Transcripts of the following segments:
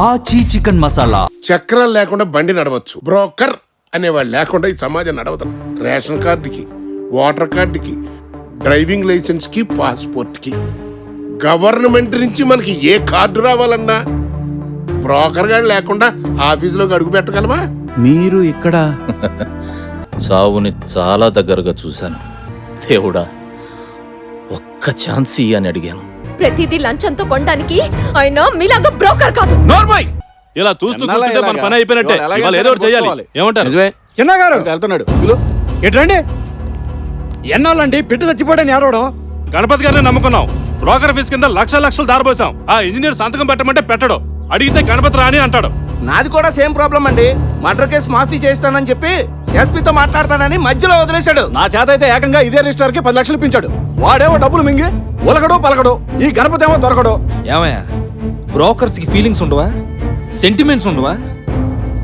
ఆచి చికెన్ మసాలా. చక్రాలు లేకుండా బండి నడవచ్చు. బ్రోకర్ అనేవాళ్ళు లేకుండా ఈ సమాజం నడవదు. రేషన్ కార్డుకి, ఓటర్ కార్డుకి, డ్రైవింగ్ లైసెన్స్ కి, పాస్పోర్ట్ కి, గవర్నమెంట్ నుంచి మనకి ఏ కార్డు రావాలన్నా బ్రోకర్ గారు లేకుండా ఆఫీసులోకి అడుగు పెట్టగలమా? మీరు ఇక్కడ సావుని చాలా దగ్గరగా చూశాను. దేవుడా, ఒక్క ఛాన్స్ అని అడిగాను. ప్రతిదీ లంచంతో కొనడానికి ఆయన మీలాగా బ్రోకర్ కాదు. నార్మల్ ఇలా చూస్తూ కూర్చుంటే మన పని అయిపోయినట్టే. ఇవాళ ఏదో ఒకటి చేయాలి. ఏమంటారు? చిన్నగారు వెళ్తున్నాడు. ఎట్రండి ఎన్నాళ్ళండి పిట్టు చచ్చిపోయాడని ఏడవడం? గణపతి గారిని నమ్ముకున్నాం. బ్రోకర్ ఫీజు కింద లక్షలు దారిపోసాం. ఆ ఇంజనీర్ సంతకం పెట్టమంటే పెట్టడు. అడిగితే గణపతి రాని అంటాడు. నాది కూడా సేమ్ ప్రాబ్లం అండి. మర్డర్ కేసు మాఫీ చేస్తానని చెప్పి ఎస్పీతో మాట్లాడతానని మధ్యలో వదిలేశాడు. నా చేత అయితే ఏకంగా ఇదే రిజిస్టర్ కి 10 లక్షలు ఇప్పించాడు. వాడేమో డబ్బులు మింగి ఉలకడు పలకడు. ఈ గణపతి ఏమో దొరకడు. ఏమయ్యా, బ్రోకర్స్ కి ఫీలింగ్స్ ఉండవా? సెంటిమెంట్స్ ఉండవా?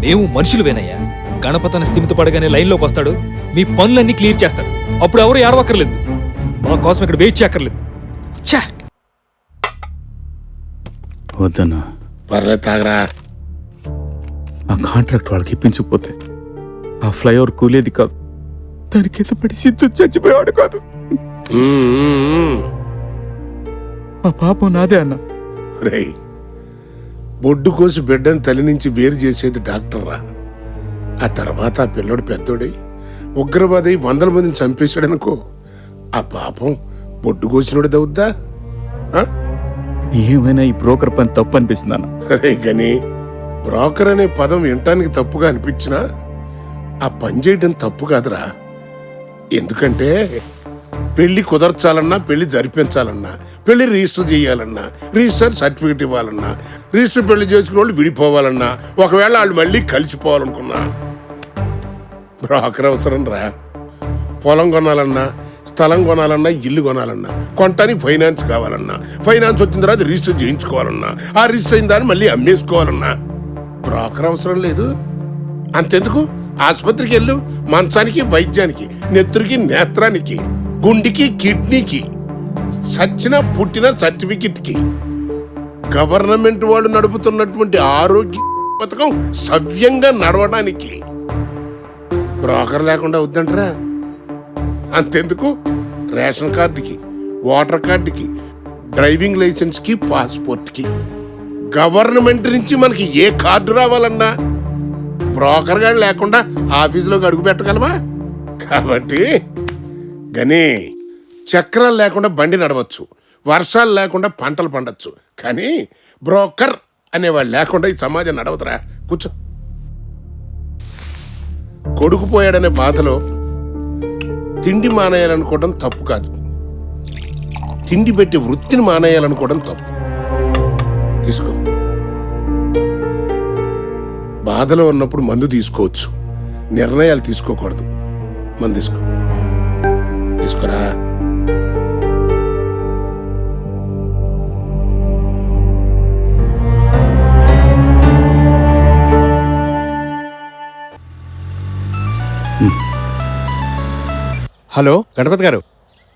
మేము మనుషులువేనయ్యా. గణపతిని స్థిమిత పడగానే లైన్లోకి వస్తాడు, మీ పనులన్నీ క్లియర్ చేస్తాడు. అప్పుడు ఎవరు ఏడవక్కర్లేదు, మా కోసం ఇక్కడ వెయిట్ చేయక్కర్లేదు. ఛా, వద్దన్నా, పర్లేదు తాగరా. ఆ కాంట్రాక్ట్ వాళ్ళకి ఇప్పించకపోతే ఆ ఫ్లైఓవర్ కూలేది కాదు, దాని కింద పడి సిద్ధు చచ్చిపోయాడు కాదు. ఆ పాపం నాదే అన్న. రేయ్, బొడ్డు కోసి బిడ్డని తల్లి నుంచి వేరు చేసేది డాక్టర్ రా. ఆ తర్వాత ఆ పిల్లోడు పెద్దోడై ఉగ్రవాదై 100 మందిని చంపేశాడనుకో, ఆ పాపం బొడ్డు కోసినోడు దవుద్దా? ఏమైనా ఈ బ్రోకర్ పని తప్పు అనిపిస్తుంది అన్న. అరే గని, బ్రోకర్ అనే పదం వినటానికి తప్పుగా అనిపించినా ఆ పని చేయడం తప్పు కాదురా. ఎందుకంటే పెళ్లి కుదర్చాలన్నా, పెళ్లి జరిపించాలన్నా, పెళ్లి రిజిస్టర్ చేయాలన్నా, రిజిస్టర్ సర్టిఫికెట్ ఇవ్వాలన్నా, రిజిస్టర్ పెళ్లి చేసుకున్న వాళ్ళు విడిపోవాలన్నా, ఒకవేళ వాళ్ళు మళ్ళీ కలిసిపోవాలనుకున్నా బ్రోకర్ అవసరం రా. పొలం కొనాలన్నా, స్థలం కొనాలన్నా, ఇల్లు కొనాలన్నా, కొనటానికి ఫైనాన్స్ కావాలన్నా, ఫైనాన్స్ వచ్చిన తర్వాత రిజిస్టర్ చేయించుకోవాలన్నా, ఆ రిజిస్టర్ అయిన దాన్ని మళ్ళీ అమ్మేసుకోవాలన్నా బ్రోకర్ అవసరం లేదు. అంతెందుకు, ఆసుపత్రికి వెళ్ళు, మంచానికి, వైద్యానికి, నెత్తురికి, నేత్రానికి, గుండెకి, కిడ్నీకి, సచ్చిన పుట్టిన సర్టిఫికెట్కి, గవర్నమెంట్ వాళ్ళు నడుపుతున్నటువంటి ఆరోగ్య పథకం సవ్యంగా నడవడానికి బ్రోకర్ లేకుండా వద్దంటారా? అంతెందుకు, రేషన్ కార్డుకి, ఓటర్ కార్డుకి, డ్రైవింగ్ లైసెన్స్ కి, పాస్పోర్ట్ కి, గవర్నమెంట్ నుంచి మనకి ఏ కార్డు రావాలన్నా బ్రోకర్ గారు లేకుండా ఆఫీసులోకి అడుగు పెట్టగలమా? కాబట్టి గని, చక్రాలు లేకుండా బండి నడవచ్చు, వర్షాలు లేకుండా పంటలు పండొచ్చు, కానీ బ్రోకర్ అనేవాళ్ళు లేకుండా ఈ సమాజం నడవదురా. కూర్చో. కొడుకు పోయాడనే బాధలో తిండి మానేయాలనుకోవడం తప్పు కాదు, తిండి పెట్టి వృత్తిని మానేయాలనుకోవడం తప్పు. తీసుకో. బాధలో ఉన్నప్పుడు మందు తీసుకోవచ్చు, నిర్ణయాలు తీసుకోకూడదు. మందు తీసుకో. తీసుకోరా. హలో గణపతి గారు,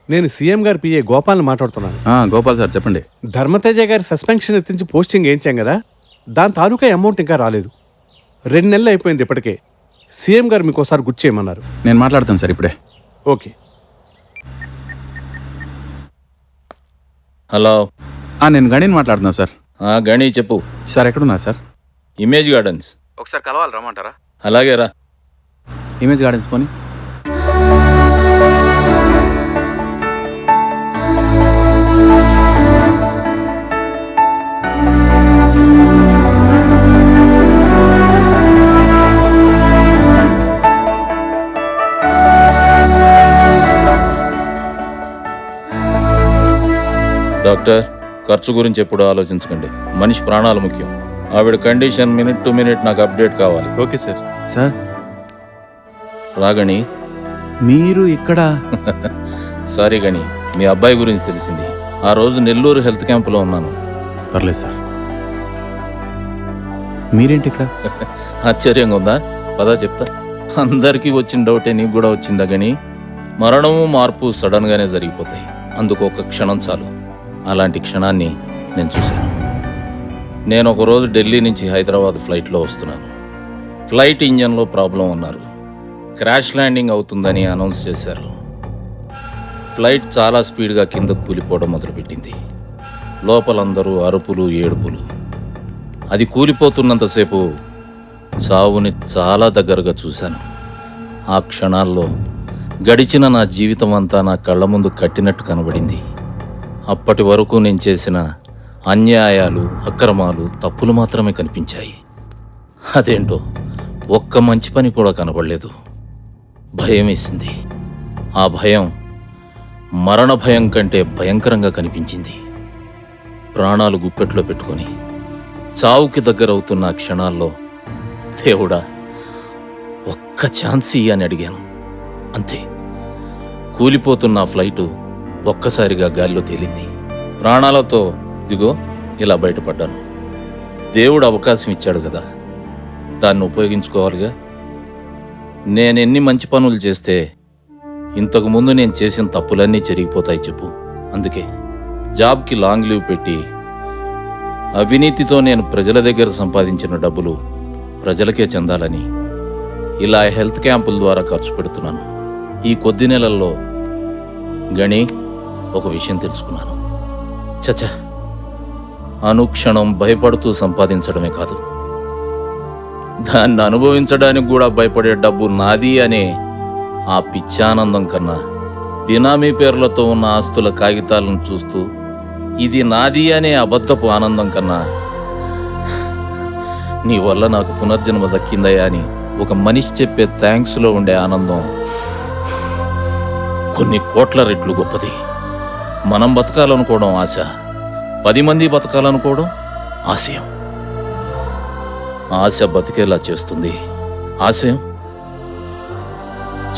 నేను సీఎం గారి పిఏ గోపాల్ని మాట్లాడుతున్నాను. గోపాల్ సార్ చెప్పండి. ధర్మతేజ గారి సస్పెన్షన్ ఎత్తించి పోస్టింగ్ వేయించాం కదా, దాని తాలూకా అమౌంట్ ఇంకా రాలేదు. 2 నెలలు అయిపోయింది ఇప్పటికే. సీఎం గారు మీకు ఒకసారి గుర్తు చేయమన్నారు. నేను మాట్లాడతాను సార్ ఇప్పుడే. ఓకే. హలో, నేను గణిని మాట్లాడుతున్నా సార్. గణి చెప్పు. సార్ ఎక్కడున్నారు సార్? Image gardens. ఒకసారి కలవాలి, రమ్మంటారా? అలాగే రా. ఇమేజ్ గార్డెన్స్ కొని. డాక్టర్, ఖర్చు గురించి ఎప్పుడు ఆలోచించకండి. మనిషి ప్రాణాలు ముఖ్యం. ఆవిడ కండిషన్ మినిట్ టు మినిట్ నాకు అప్డేట్ కావాలి. Okay sir. సార్ రాగణి, మీరు ఇక్కడ? సారీ గణి, మీ అబ్బాయి గురించి తెలిసింది. ఆ రోజు నెల్లూరు హెల్త్ క్యాంపులో ఉన్నాను. పర్లేదు సార్. మీరేంటి ఇక్కడ? ఆశ్చర్యంగా ఉందా? పదా చెప్తా. అందరికీ వచ్చిన డౌటే నీకు కూడా వచ్చిందా గణి? మరణము మార్పు సడన్ గానే జరిగిపోతాయి. అందుకు ఒక క్షణం చాలు. అలాంటి క్షణాన్ని నేను చూశాను. నేను ఒకరోజు ఢిల్లీ నుంచి హైదరాబాద్ ఫ్లైట్లో వస్తున్నాను. ఫ్లైట్ ఇంజన్లో ప్రాబ్లం ఉన్నారు. క్రాష్ ల్యాండింగ్ అవుతుందని అనౌన్స్ చేశారు. ఫ్లైట్ చాలా స్పీడ్గా కిందకు కూలిపోవడం మొదలుపెట్టింది. లోపలందరూ అరుపులు, ఏడుపులు. అది కూలిపోతున్నంతసేపు చావుని చాలా దగ్గరగా చూశాను. ఆ క్షణాల్లో గడిచిన నా జీవితం అంతా నా కళ్ళ ముందు కట్టినట్టు కనబడింది. అప్పటి వరకు నేను చేసిన అన్యాయాలు, అక్రమాలు, తప్పులు మాత్రమే కనిపించాయి. అదేంటో ఒక్క మంచి పని కూడా కనబడలేదు. భయం వేసింది. ఆ భయం మరణ భయం కంటే భయంకరంగా కనిపించింది. ప్రాణాలు గుప్పెట్లో పెట్టుకొని చావుకి దగ్గరవుతున్న క్షణాల్లో దేవుడా ఒక్క ఛాన్స్ అని అడిగాను. అంతే, కూలిపోతున్న ఫ్లైటు ఒక్కసారిగా గాలిలో తేలింది. ప్రాణాలతో దిగో ఇలా బయటపడ్డాను. దేవుడు అవకాశం ఇచ్చాడు కదా, దాన్ని ఉపయోగించుకోవాలిగా. నేనెన్ని మంచి పనులు చేస్తే ఇంతకుముందు నేను చేసిన తప్పులన్నీ జరిగిపోతాయి చెప్పు. అందుకే జాబ్కి లాంగ్ లీవ్ పెట్టి అవినీతితో నేను ప్రజల దగ్గర సంపాదించిన డబ్బులు ప్రజలకే చెందాలని ఇలా హెల్త్ క్యాంపుల ద్వారా ఖర్చు పెడుతున్నాను. ఈ కొద్ది నెలల్లో గణి ఒక విషయం తెలుసుకున్నాను. చచ్చా, అనుక్షణం భయపడుతూ సంపాదించడమే కాదు, దాన్ని అనుభవించడానికి కూడా భయపడే డబ్బు నాది అనే ఆ పిచ్చానందం కన్నా, బినామీ పేర్లతో ఉన్న ఆస్తుల కాగితాలను చూస్తూ ఇది నాది అనే అబద్ధపు ఆనందం కన్నా, నీ వల్ల నాకు పునర్జన్మ దక్కిందయ్యా అని ఒక మనిషి చెప్పే థ్యాంక్స్లో ఉండే ఆనందం కొన్ని కోట్ల రెట్లు గొప్పది. మనం బతకాలనుకోవడం ఆశ, 10 మంది బతకాలనుకోవడం ఆశయం. ఆశ బతికేలా చేస్తుంది, ఆశయం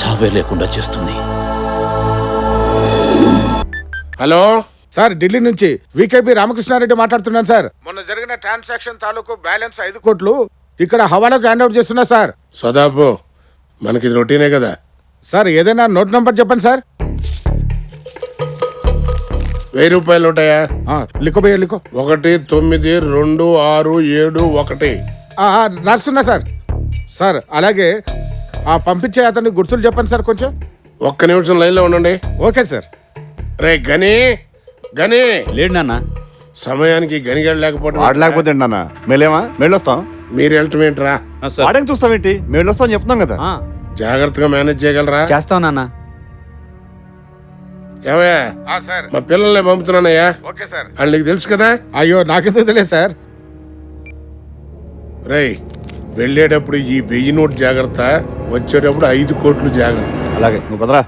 చావే లేకుండా చేస్తుంది. హలో సార్, ఢిల్లీ నుంచి వికేపీ రామకృష్ణారెడ్డి మాట్లాడుతున్నాను సార్. మొన్న జరిగిన ట్రాన్సాక్షన్ తాలూకు బ్యాలెన్స్ 5 కోట్లు ఇక్కడ హవాలాకు హ్యాండ్అవుట్ చేస్తున్నా సార్. సదాపు మనకి రొటీనే కదా సార్, ఏదైనా నోట్ నంబర్ చెప్పండి సార్. 1000 రూపాయలు ఉంటాయా? లిఖో భయ్యా లిఖో. 192671. రాసుకున్నా సార్. సార్ అలాగే ఆ పంపించే అతన్ని గుర్తులు చెప్పండి సార్ కొంచెం. ఒక్క నిమిషం లైన్లో ఉండండి. Okay sir. రే గని గని లేడు నాన్న. సమయానికి గనిగాడు లేకపోవడం ఆడలేకపోతే నాన్న మేలేమా మేళ్ళొస్తాం. మీరు వెళ్ళటం ఏంట్రా? వాడేం చూస్తామేంటి, మేళ్ళొస్తాం చెప్తున్నాం కదా. జాగ్రత్తగా మేనేజ్ చేయగలరా? చేస్తావు నాన్న. ఏమయ్యా, సార్ మా పిల్లల్ని పంపుతున్నానయ్యా. Okay sir. వాళ్ళు నీకు తెలుసు కదా. అయ్యో నాకెందుకు తెలియదు సార్. రేయ్, వెళ్ళేటప్పుడు ఈ 1000 నోట్ జాగ్రత్త, వచ్చేటప్పుడు 5 కోట్లు జాగ్రత్త. అలాగే నువ్వు కదరా.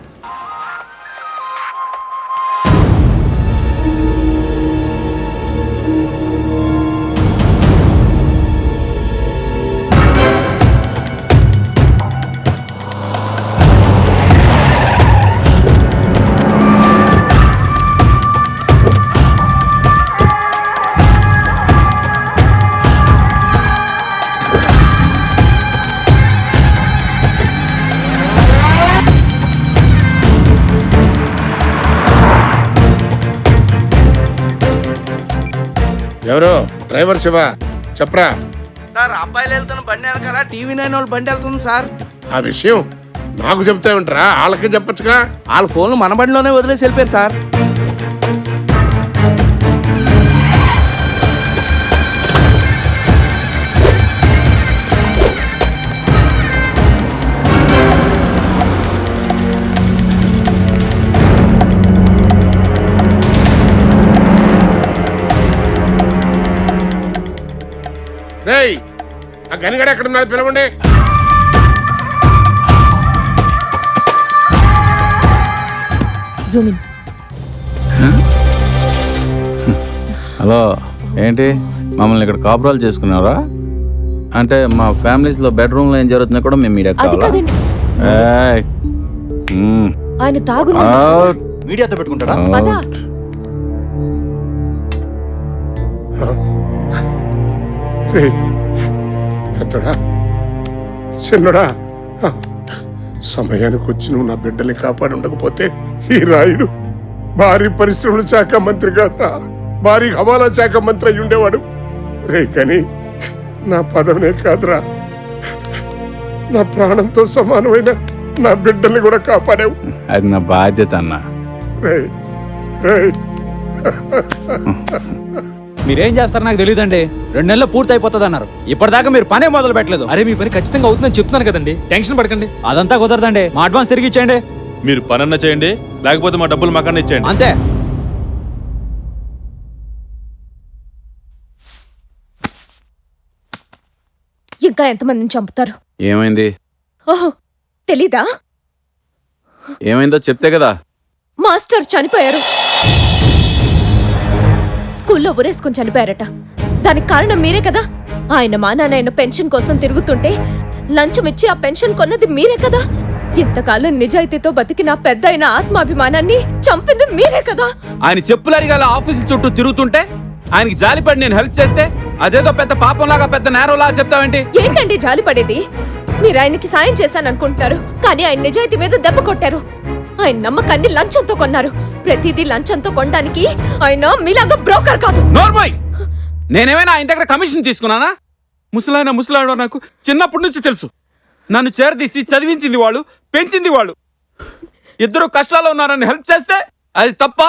ఎవరో డ్రైవర్ శివ, చెప్పరా. సార్, అబ్బాయిలు వెళ్తున్న బండి వెనకాల TV9 వాళ్ళు బండి వెళ్తుంది సార్. ఆ విషయం నాకు చెప్తావేంట్రా? వాళ్ళకే చెప్పచ్చుగా. వాళ్ళ ఫోన్లు మన బండిలోనే వదిలేసి వెళ్ళిపోయారు సార్. రేయ్, ఆ గనిగాడు ఎక్కడ ఉన్నాడు పిలవండి. Zoom in. హలో, ఏంటి మమ్మల్ని ఇక్కడ కాపురాలు చేసుకున్నారా? అంటే మా ఫ్యామిలీస్లో బెడ్రూమ్లో ఏం జరుగుతుందో కూడా మేము మీడియా అది కావాలా? కాదండి, ఏయ్, ఆయన తాగు. అవుట్, మీడియాతో పెట్టుకుంటాడా? పద. అవుట్. రేయ్, పెద్దడా చిన్నడా, సమయానికి వచ్చి నువ్వు నా బిడ్డల్ని కాపాడి ఉండకపోతే ఈ రాయుడు భారీ పరిశ్రమల శాఖ మంత్రి కాదురా, భారీ హవాలా శాఖ మంత్రి అయి ఉండేవాడు రే. కానీ నా పదవినే కాదురా, నా ప్రాణంతో సమానమైన నా బిడ్డల్ని కూడా కాపాడావు అది నా బాధ్యత అన్నా. రే రే. మీరేం చేస్తారో నాకు తెలియదండి. 2 నెలలు పూర్తి అయిపోతుంది అన్నారు. ఇప్పటిదాకా మీరు పనే మొదలు పెట్టలేదు. అరే మీ పని ఖచ్చితంగా అవుతుందని చెప్తున్నాను కదండి, టెన్షన్ పడకండి. అదంతా కుదరదండి. మా అడ్వాన్స్ తిరిగి ఇచ్చేయండి. మీరు పనన్న చేయండి, లేకపోతే మా డబ్బులు మాకన్నా ఇచ్చేయండి. అంతే. ఇంకా ఎంతమందిని చంపుతారు? ఏమైంది? ఓహో తెలీదా? ఏమైందో చెప్తే కదా. మాస్టర్ చనిపోయారు. స్కూల్లో ఉరేసుకుని చనిపోయారట. దానికి కారణం మీరే కదా. ఆయన మా నాన్న పెన్షన్ కోసం తిరుగుతుంటే లంచం ఇచ్చి ఆ పెన్షన్ కొన్నది మీరే కదా. ఇంతకాలం నిజాయితీతో బతికిన పెద్ద అయిన ఆత్మాభిమానాన్ని చంపింది మీరే కదా. ఆయన చెప్పులరిగాల ఆఫీసుల చుట్టూ తిరుగుతుంటే ఆయనకి జాలిపడి నేను హెల్ప్ చేస్తే అదేదో పెద్ద పాపంలాగా పెద్ద నేరంలాగా చెప్తావేంటి? ఏంటండి జాలిపడేది? మీరు ఆయనకి సాయం చేశాననుకుంటున్నారు, కానీ ఆయన నిజాయితీ మీద దెబ్బ కొట్టారు. ఆయన నమ్మకాన్ని లంచంతో కొన్నారు. ప్రతిదీ లంచంతో కొనడానికి ఆయన మీలాగా బ్రోకర్ కాదు. నోర్మోయ్, నేనేమైనా ఆయన దగ్గర కమిషన్ తీసుకున్నానా? ముసలాయన నాకు చిన్నప్పటి నుంచి తెలుసు. నన్ను చేరదీసి చదివించింది వాళ్ళు, పెంచింది వాళ్ళు. ఇద్దరు కష్టాల్లో ఉన్నారని హెల్ప్ చేస్తే అది తప్ప?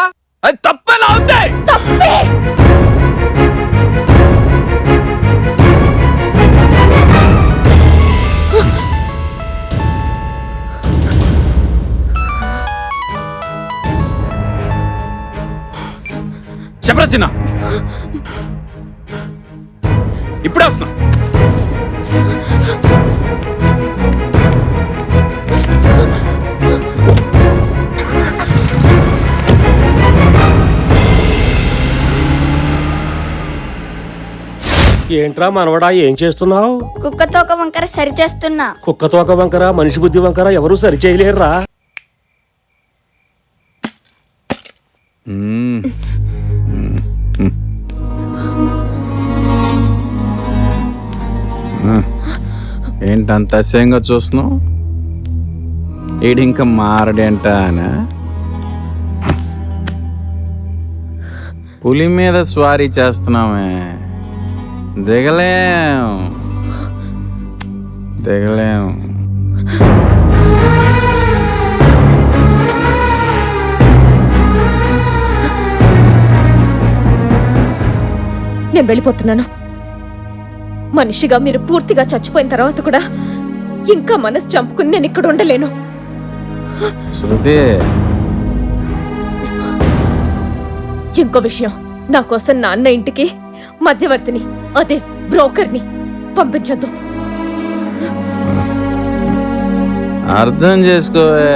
అది తప్పేలా ఉంది. తప్పే. చెప్పరా చిన్న, ఇప్పుడే వస్తున్నా. ఏంట్రా మనవడా, ఏం చేస్తున్నావు? కుక్క తోక వంకర సరి చేస్తున్నా. కుక్క తోక వంకర, మనిషి బుద్ధి వంకర ఎవరూ సరి చేయలేరురా. ఏంటంత అసహ్యంగా చూస్తున్నావు? ఈడింకా మారడేంట అనా? పులి మీద స్వారీ చేస్తున్నామే, దిగలేం. నేను వెళ్ళిపోతున్నాను. మనిషిగా మీరు పూర్తిగా చచ్చిపోయిన తర్వాత కూడా ఇంకా మనసు చంపుకుని నేను ఇక్కడ ఉండలేను. శృతి, ఇంకో విషయం, నా కోసం నాన్న ఇంటికి మధ్యవర్తిని, అదే బ్రోకర్ని పంపించద్దు. అర్థం చేసుకోవే.